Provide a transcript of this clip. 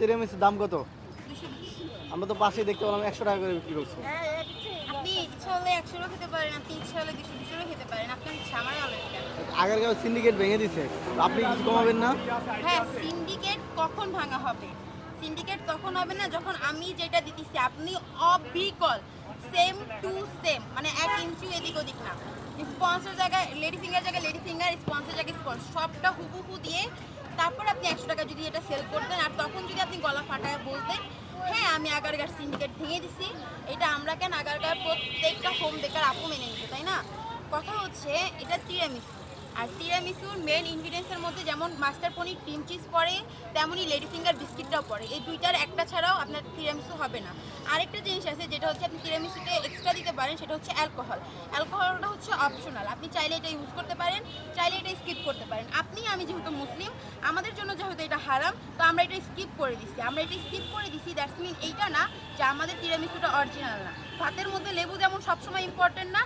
তিরামিসুর দাম কত? 220। আমরা তো পাশেই দেখতে পেলাম 100 টাকা করে বিক্রি করছে। আপনি ইচ্ছা হলে 100 খেতে পারেন, আপনি ইচ্ছা হলে 220 খেতে পারেন, আপনার ইচ্ছা, আমার অলরেডি কেন। আগারগাঁও সিন্ডিকেট ভেঙে দিছে, তো আপনি কিছু কমাবেন না? হ্যাঁ, সিন্ডিকেট কখন ভাঙা হবে? সিন্ডিকেট তখন হবে না যখন আমি যেটা দিতেছি আপনি অবিকল সেম টু সেম, মানে 1 ইঞ্চি এদিক ওদিক না। স্পন্সর জায়গায় লেডি ফিঙ্গার, জায়গায় লেডি ফিঙ্গার, স্পন্সর জায়গায় স্পন্সর, সবটা হুবহু দিয়ে তারপর আপনি 100 টাকা যদি এটা সেল করতেন, আর তখন যদি আপনি গলা ফাটায় বলতেন হ্যাঁ আমি আগারগাঁর সিন্ডিকেট ভেঙে দিছি, এটা আমরা কেন আগারগাঁর প্রত্যেকটা হোম বেকার আপু মেনে নিত, তাই না? কথা হচ্ছে এটা তিরামিসু, আর তিরামিসুর মেন ইনগ্রিডিয়েন্টসের মধ্যে যেমন মাস্টার পনির ক্রিম চিজ পড়ে, তেমনই লেডি ফিঙ্গার বিস্কিটটাও পড়ে। এই দুইটার একটা ছাড়াও আপনার তিরামিসু হবে না। আরেকটা জিনিস আছে যেটা হচ্ছে আপনি তিরামিসুতে এক্সট্রা দিতে পারেন, সেটা হচ্ছে অ্যালকোহল। অ্যালকোহলটা হচ্ছে অপশনাল, আপনি চাইলে এটা ইউজ করতে পারেন, চাইলে এটা স্কিপ করতে পারেন। আপনি আমি যেহেতু মুসলিম, আমাদের জন্য যেহেতু এটা হারাম, তো আমরা এটা স্কিপ করে দিছি। আমরা এটা স্কিপ করে দিছি, দ্যাটস মিন এইটা না যে আমাদের তিরামিসুটা অরিজিনাল না। ভাতের মধ্যে লেবু যেমন সবসময় ইম্পর্টেন্ট না,